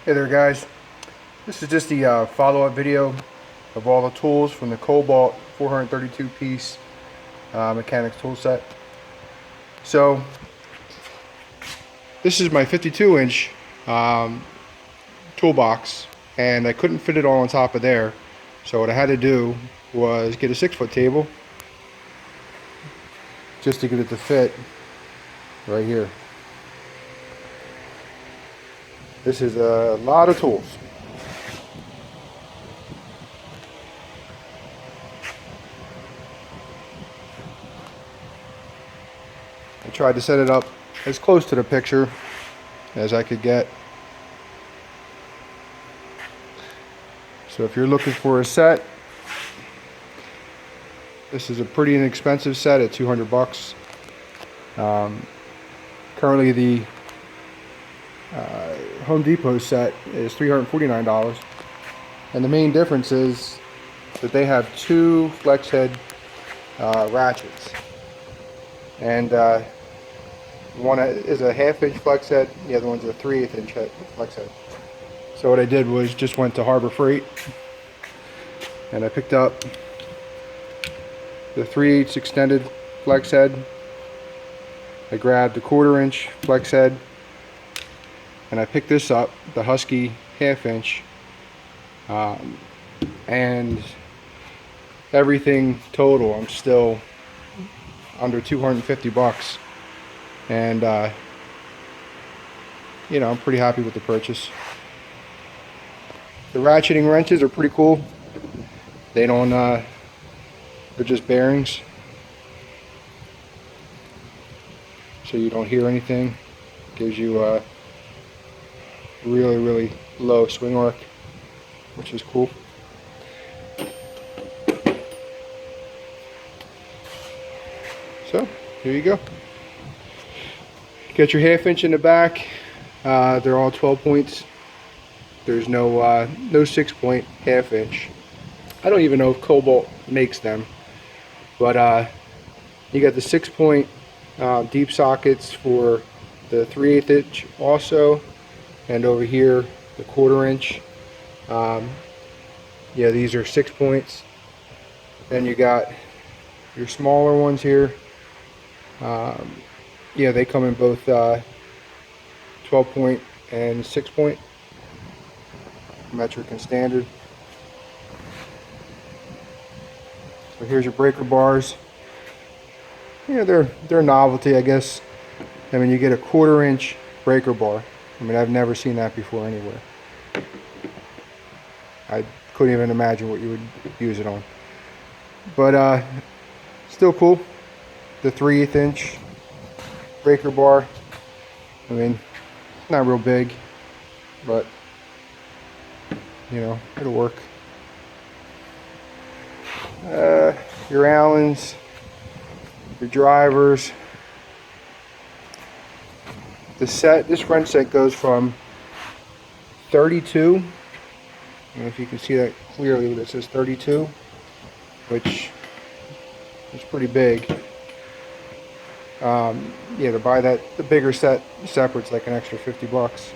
Hey there guys, this is just the follow-up video of all the tools from the Kobalt 432 piece mechanics tool set. So this is my 52-inch toolbox, and I couldn't fit it all on top of there, so what I had to do was get a 6-foot table just to get it to fit right here. This is a lot of tools. I tried to set it up as close to the picture as I could get. So if you're looking for a set, this is a pretty inexpensive set at 200 bucks. Currently the Home Depot set is $349, and the main difference is that they have two flex head ratchets, and one is a 1/2 inch flex head, the other one's a 3/8 inch flex head. So what I did was just went to Harbor Freight and I picked up the 3/8 extended flex head. I grabbed the 1/4 inch flex head, and I picked this up, the Husky 1/2 inch, and everything total, I'm still under 250 bucks, and you know, I'm pretty happy with the purchase. The ratcheting wrenches are pretty cool. They don't they're just bearings, so you don't hear anything. Gives you really low swing arc, which is cool. So here you go. Get your 1/2 inch in the back. They're all 12 points. There's no 6-point 1/2 inch. I don't even know if Kobalt makes them, but you got the 6-point deep sockets for the 3/8 inch also, and over here the 1/4 inch. Yeah, these are 6 points. Then you got your smaller ones here. Yeah, they come in both 12-point and 6-point, metric and standard. So here's your breaker bars. Yeah, they're novelty, I guess. I mean, you get a 1/4 inch breaker bar. I mean, I've never seen that before anywhere. I couldn't even imagine what you would use it on. But still cool. The 3/8 inch breaker bar. I mean, not real big, but you know, it'll work. Your Allens, your drivers. This wrench set goes from 32. I don't know if you can see that clearly, but it says 32, which is pretty big. Yeah, to buy the bigger set separate, it's like an extra 50 bucks.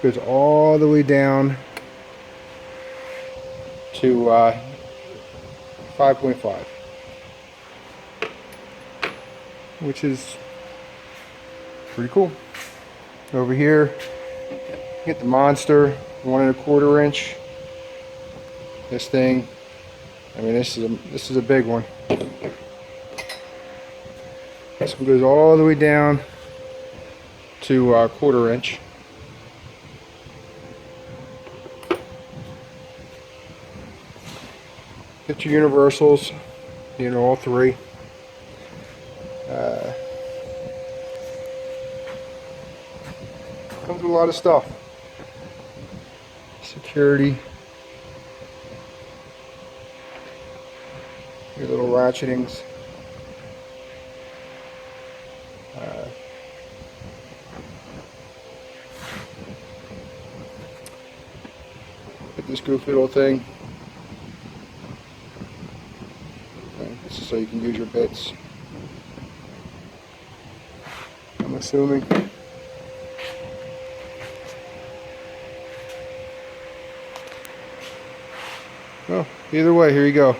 Goes all the way down to 5.5, which is pretty cool. Over here, get the monster 1 1/4 inch. This thing, I mean, this is a big one. This one goes all the way down to 1/4 inch. Get your universals, you know, all three. Comes with a lot of stuff. Security. Your little ratchetings. Get this goofy little thing. This is so you can use your bits, I'm assuming. Well, either way, here you go.